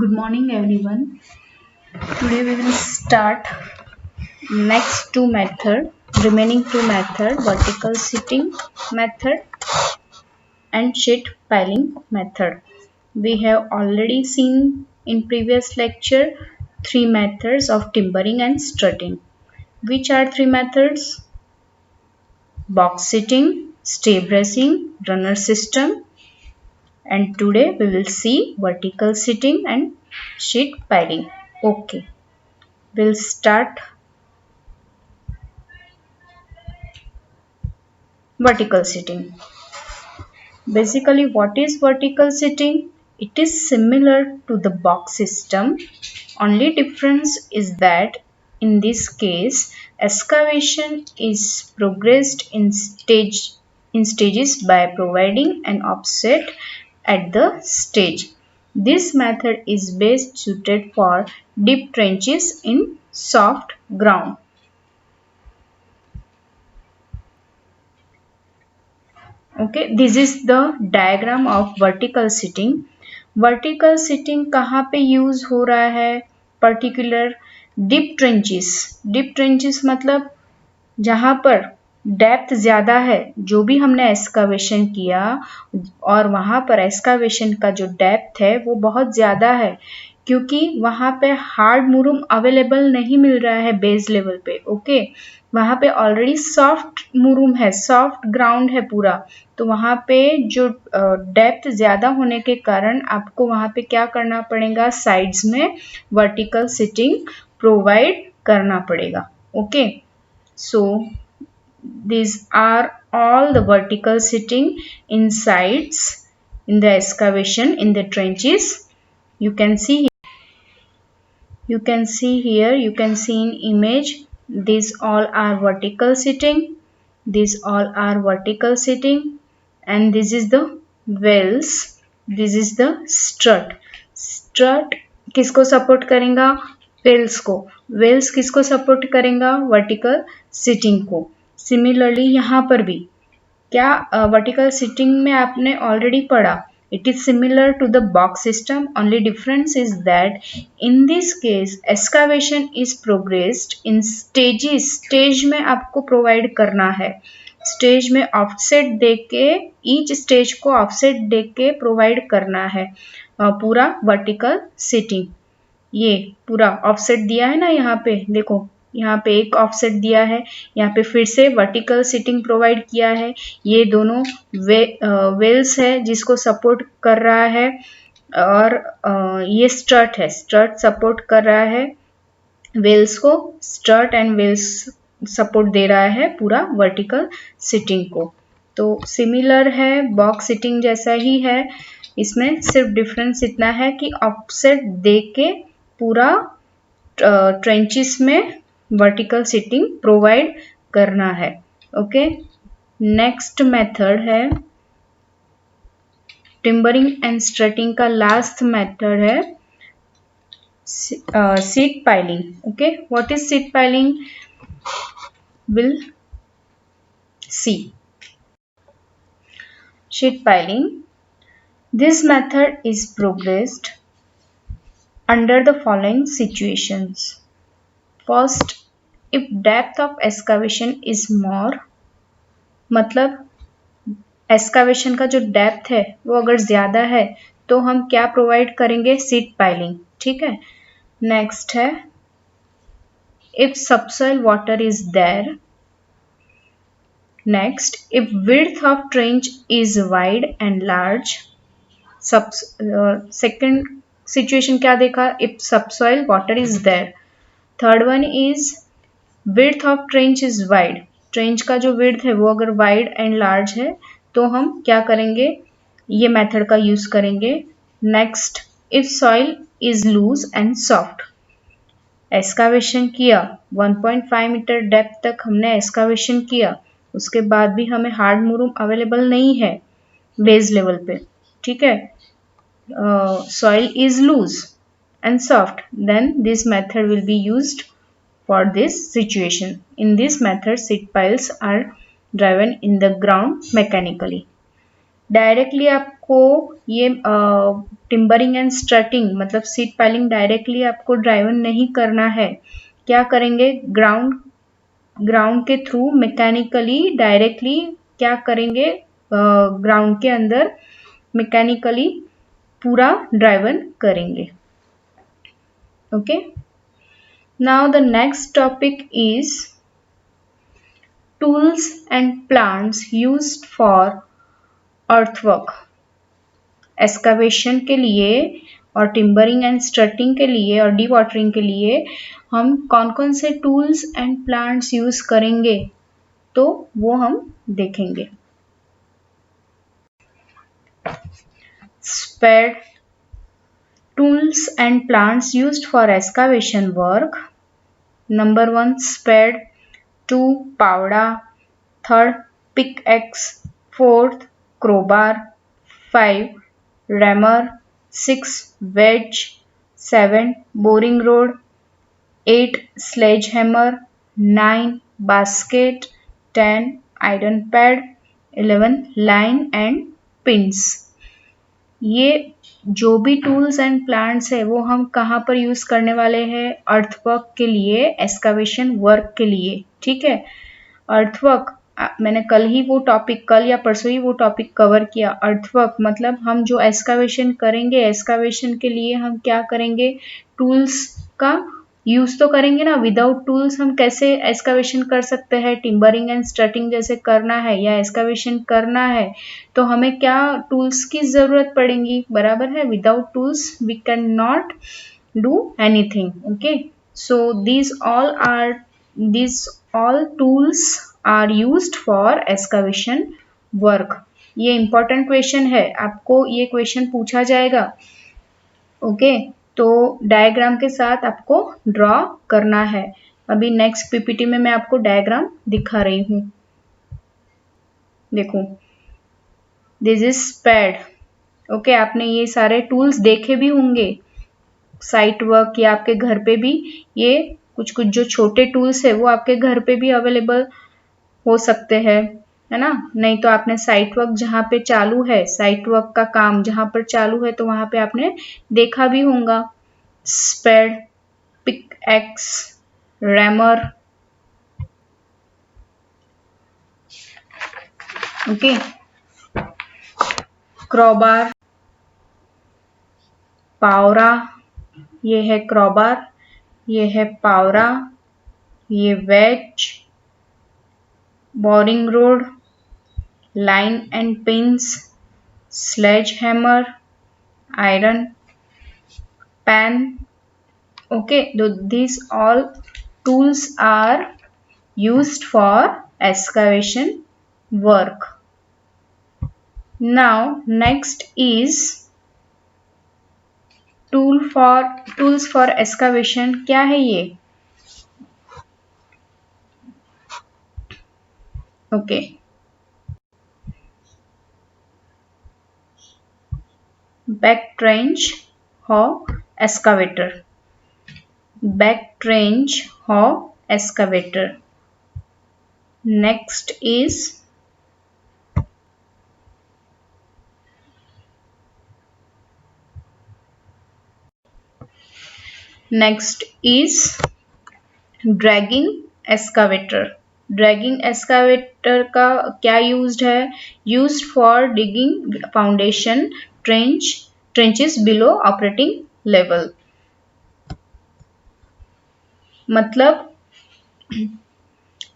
Good morning everyone. Today we will start next remaining two method, vertical seating method and sheet piling method. We have already seen in previous lecture three methods of timbering and strutting. Which are three methods? Box sitting, stay bracing, runner system, and today we will see vertical sitting and sheet piling. Okay, we'll start vertical sitting. Basically, what is vertical sitting? It is similar to the box system. Only difference is that in this case, excavation is progressed in stages by providing an offset at the stage. This method is best suited for deep trenches in soft ground. Okay, this is the diagram of vertical sitting. Vertical sitting कहाँ पे use हो रहा है? Particular deep trenches मतलब जहाँ पर depth ज़्यादा है, जो भी हमने एक्सकावेशन किया और वहाँ पर एक्सकावेशन का जो डेप्थ है वो बहुत ज़्यादा है, क्योंकि वहाँ पे हार्ड मुरूम अवेलेबल नहीं मिल रहा है बेस लेवल पे. ओके, वहाँ पे ऑलरेडी सॉफ्ट मुरूम है, सॉफ्ट ग्राउंड है पूरा. तो वहाँ पे जो डेप्थ ज़्यादा होने के कारण आपको वहाँ पे क्या करना पड़ेगा? साइड्स में वर्टिकल सिटिंग प्रोवाइड करना पड़ेगा. Okay, so these are all the vertical sitting in sides in the excavation in the trenches. You can see here, you can see in image, these all are vertical sitting, and this is the wells, this is the strut किसको support करेगा? Wales को. Wales किसको support करेगा? Vertical sitting को. Similarly यहाँ पर भी क्या वर्टिकल सिटिंग में आपने ऑलरेडी पढ़ा, it is similar to the box system. Only difference is that in this case excavation is progressed in stages. Stage में आपको प्रोवाइड करना है, स्टेज में ऑफसेट देके, ईच स्टेज को ऑफसेट देके प्रोवाइड करना है. पूरा वर्टिकल सिटिंग ये पूरा ऑफसेट दिया है ना, यहाँ पे देखो, यहाँ पे एक ऑफसेट दिया है, यहाँ पे फिर से वर्टिकल सिटिंग प्रोवाइड किया है. ये दोनों वेल्स है जिसको सपोर्ट कर रहा है, और ये स्ट्रट है, स्ट्रट सपोर्ट कर रहा है वेल्स को. स्ट्रट एंड वेल्स सपोर्ट दे रहा है पूरा वर्टिकल सिटिंग को. तो सिमिलर है, बॉक्स सिटिंग जैसा ही है. इसमें सिर्फ डिफरेंस इतना है कि ऑफसेट दे के पूरा ट्रेंचेस में वर्टिकल सिटिंग प्रोवाइड करना है. ओके, नेक्स्ट मेथड है टिम्बरिंग एंड स्ट्रटिंग का लास्ट मेथड है seat piling. Okay, what is seat piling? Will see. Sheet piling. This method is progressed under the following situations. First, if depth of excavation is more, मतलब excavation का जो depth है वो अगर ज़्यादा है तो हम क्या प्रोवाइड करेंगे? Seat piling. ठीक है. नेक्स्ट है if subsoil water is there. Next, if width of trench is wide and large. Second situation क्या देखा? If subsoil water is there. Third one is width of trench is wide. Trench का जो width है वो अगर wide and large है तो हम क्या करेंगे? ये मेथड का यूज करेंगे. Next, if soil is loose and soft. Excavation किया, 1.5 मीटर डेप्थ तक हमने एक्सकावेशन किया, उसके बाद भी हमें हार्ड मुरूम अवेलेबल नहीं है बेस लेवल पे. ठीक है. Soil is loose and soft, then this method will be used for this situation. In this method sheet piles are driven in the ground mechanically. Directly आप आपको ये टिम्बरिंग एंड स्ट्रटिंग मतलब sheet piling directly आपको driven नहीं करना है। क्या करेंगे, ग्राउंड के थ्रू मैकेनिकली डायरेक्टली क्या करेंगे, ग्राउंड के अंदर मैकेनिकली पूरा ड्राइवन करेंगे। Okay, now the next topic is tools and plants used for earthwork. Excavation के लिए और टिम्बरिंग एंड स्ट्रटिंग के लिए और डी वाटरिंग के लिए हम कौन कौन से टूल्स एंड प्लांट्स यूज करेंगे, तो वो हम देखेंगे। Spade, tools and plants used for excavation work. Number 1 spade, 2 पावड़ा, 3rd pickaxe, 4th crowbar, 5 rammer, 6 wedge, 7 boring rod, 8 sledgehammer, 9 basket, 10 iron pad, 11 line and pins। ये जो भी टूल्स एंड प्लांट्स है वो हम कहाँ पर यूज करने वाले हैं, अर्थवर्क के लिए, एक्सकवेशन वर्क के लिए। ठीक है, अर्थवर्क मैंने कल या परसों ही वो टॉपिक कवर किया। अर्थवर्क मतलब हम जो एक्सकवेशन करेंगे, एक्सकवेशन के लिए हम क्या करेंगे, टूल्स का यूज तो करेंगे ना। विदाउट टूल्स हम कैसे एक्सकवेशन कर सकते हैं, टिम्बरिंग एंड स्ट्रटिंग जैसे करना है या एक्सकवेशन करना है तो हमें क्या टूल्स की जरूरत पड़ेगी, बराबर है। Without tools we can not do anything. Okay, so these all tools are used for excavation work। ये इंपॉर्टेंट क्वेश्चन है, आपको ये क्वेश्चन पूछा जाएगा। ओके, तो डायग्राम के साथ आपको ड्रॉ करना है। अभी नेक्स्ट पीपीटी में मैं आपको डायग्राम दिखा रही हूँ। देखो, दिस इज स्पेड। ओके, आपने ये सारे टूल्स देखे भी होंगे साइट वर्क या आपके घर पे भी। ये कुछ जो छोटे टूल्स है वो आपके घर पे भी अवेलेबल हो सकते हैं, है ना। नहीं तो आपने साइट वर्क जहाँ पे चालू है, साइट वर्क का काम जहाँ पर चालू है तो वहां पे आपने देखा भी होगा। Spade, pickaxe, rammer, okay, crowbar, पावरा, ये है क्रॉबार, ये है पावरा, ये wedge, boring rod, line and pins, sledge hammer, iron pan. Okay, these all tools are used for excavation work। Now next is tools for excavation। क्या है ये? ओके, बैक ट्रेंच हो एक्सकवेटर, बैक ट्रेंच हो excavator. Next is dragging excavator. Dragging excavator का क्या used है, used for digging foundation trenches below operating level. मतलब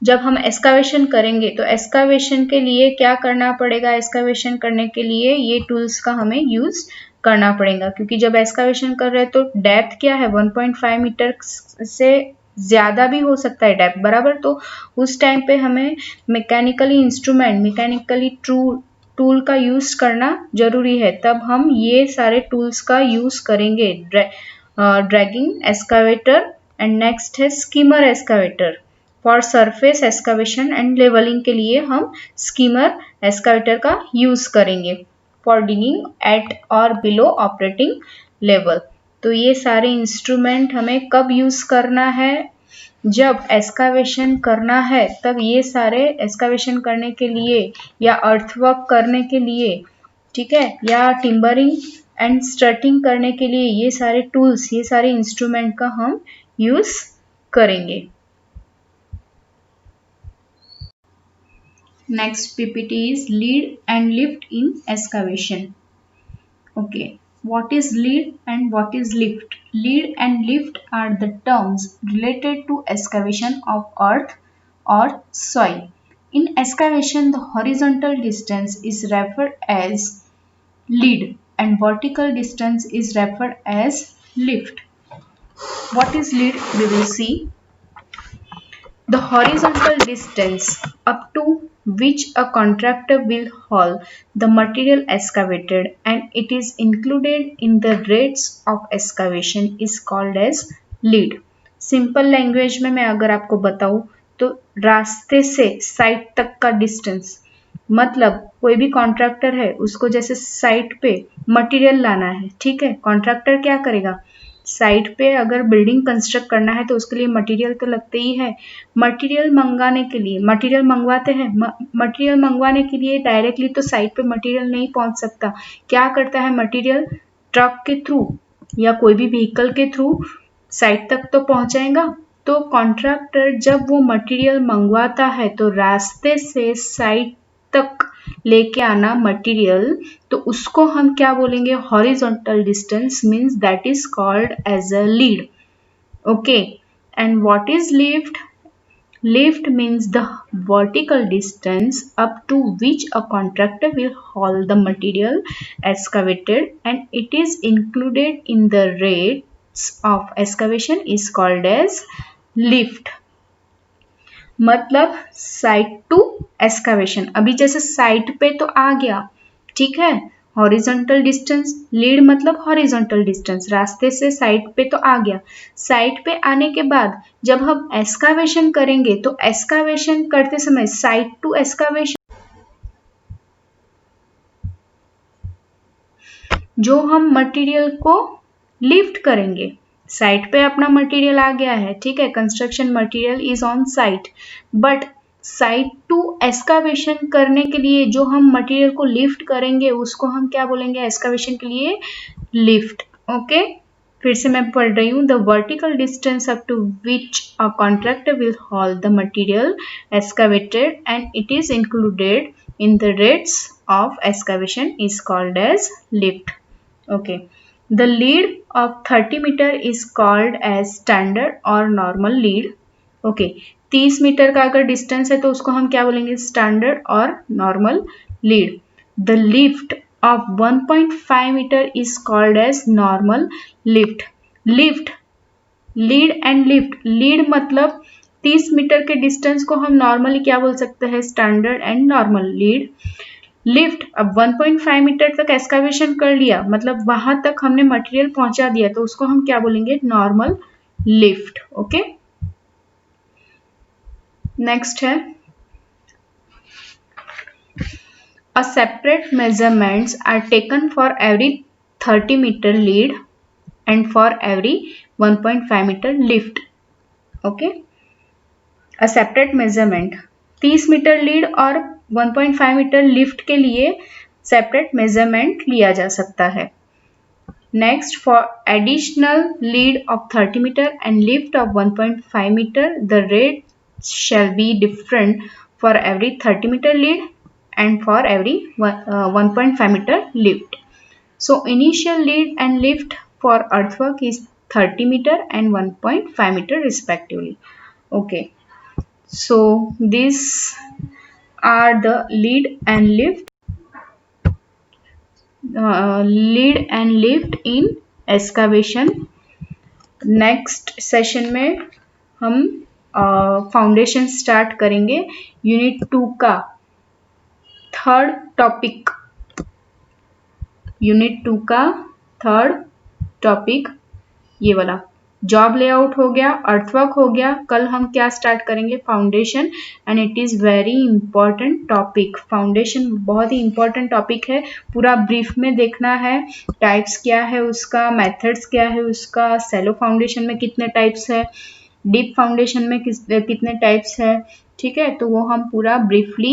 जब हम एक्सकवेशन करेंगे तो एक्सकवेशन के लिए क्या करना पड़ेगा, एक्सकवेशन करने के लिए ये टूल्स का हमें यूज करना पड़ेगा। क्योंकि जब एक्सकवेशन कर रहे हैं तो डेप्थ क्या है, 1.5 मीटर से ज्यादा भी हो सकता है डेप्थ, बराबर। तो उस टाइम पे हमें मैकेनिकली इंस्ट्रूमेंट, मैकेनिकली टूल का यूज करना जरूरी है। तब हम ये सारे टूल्स का यूज करेंगे, ड्रैगिंग एक्सकवेटर। एंड नेक्स्ट है skimmer excavator. For surface excavation and levelling के लिए हम स्कीमर एक्सकवेटर का यूज करेंगे फॉर डिगिंग एट और बिलो ऑपरेटिंग लेवल। तो ये सारे इंस्ट्रूमेंट हमें कब यूज करना है, जब एक्सकवेशन करना है तब ये सारे एक्सकवेशन करने के लिए या अर्थवर्क करने के लिए, ठीक है, या टिम्बरिंग एंड स्ट्रटिंग करने के लिए ये सारे टूल्स, ये सारे इंस्ट्रूमेंट का हम यूज करेंगे। Next PPT is lead and lift in excavation. Okay, what is lead and what is lift? Lead and lift are the terms related to excavation of earth or soil. In excavation, the horizontal distance is referred as lead and vertical distance is referred as lift. What is lead? We will see. The horizontal distance up to which a contractor will haul the material excavated and it is included in the rates of excavation is called as lead. Simple language में मैं अगर आपको बताऊं तो रास्ते से site तक का डिस्टेंस, मतलब कोई भी कॉन्ट्रैक्टर है उसको जैसे साइट पे मटेरियल लाना है, ठीक है, कॉन्ट्रैक्टर क्या करेगा, साइट पे अगर बिल्डिंग कंस्ट्रक्ट करना है तो उसके लिए मटेरियल तो लगते ही है। मटेरियल मंगाने के लिए, मटेरियल मंगवाते हैं, मटेरियल मंगवाने के लिए डायरेक्टली तो साइट पे मटेरियल नहीं पहुंच सकता। क्या करता है मटेरियल, ट्रक के थ्रू या कोई भी व्हीकल के थ्रू साइट तक तो पहुंचाएगा। तो कॉन्ट्रैक्टर जब वो मटेरियल मंगवाता है तो रास्ते से साइट तक लेके आना मटेरियल, तो उसको हम क्या बोलेंगे, horizontal distance, means that is called as a lead. Okay, and what is lift? Lift means the vertical distance up to which a contractor will haul the material excavated and it is included in the rates of excavation is called as lift. मतलब site to excavation, अभी जैसे site पे तो आ गया, ठीक है, horizontal distance, lead मतलब horizontal distance, रास्ते से साइट पे तो आ गया। साइट पे आने के बाद जब हम एक्सकवेशन करेंगे तो एक्सकवेशन करते समय साइट टू एक्सकवेशन जो हम मटेरियल को लिफ्ट करेंगे, साइट पे अपना मटेरियल आ गया है, ठीक है, construction material is on site, but site to excavation करने के लिए जो हम मटेरियल को लिफ्ट करेंगे उसको हम क्या बोलेंगे, एक्सकवेशन के लिए लिफ्ट। ओके, फिर से मैं पढ़ रही हूँ, the vertical distance up to which a contractor will haul the material excavated and it is included in the rates of excavation is called as lift. Okay, the lead of 30 meter is called as standard or normal lead. Okay, 30 metre का अगर distance है तो उसको हम क्या बोलेंगे, standard और normal lead. The lift of 1.5 metre is called as normal lift. Lift, lead and lift, lead मतलब 30 मीटर के डिस्टेंस को हम नॉर्मली क्या बोल सकते हैं, standard and normal lead. Lift, अब 1.5 मीटर तक एक्सकवेशन कर लिया, मतलब वहां तक हमने मटेरियल पहुंचा दिया, तो उसको हम क्या बोलेंगे, नॉर्मल लिफ्ट। ओके, नेक्स्ट है a separate measurements are taken for every 30 metre lead and for every 1.5 metre lift. Okay, a separate measurement, 30 metre lead और 1.5 मीटर लिफ्ट के लिए सेपरेट मेजरमेंट लिया जा सकता है। Next, for additional lead of 30 metre and lift of 1.5 metre the rate shall be different for every 30 meter lead and for every 1.5 meter lift. So initial lead and lift for earthwork is 30 meter and 1.5 meter respectively. Okay, so these are the lead and lift in excavation. Next session में हम foundation start करेंगे, unit 2 का third topic, unit 2 का third topic ये वाला, job layout हो गया, earthwork हो गया। कल हम क्या स्टार्ट करेंगे, foundation, and it is very important topic. Foundation बहुत ही इंपॉर्टेंट टॉपिक है, पूरा ब्रीफ में देखना है, टाइप्स क्या है उसका, मेथड्स क्या है उसका, सैलो फाउंडेशन में कितने टाइप्स है, डीप फाउंडेशन में कितने टाइप्स है, ठीक है, तो वो हम पूरा ब्रीफली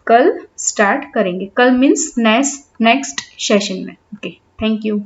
कल स्टार्ट करेंगे। कल मीन्स नेक्स्ट सेशन में। Okay, thank you.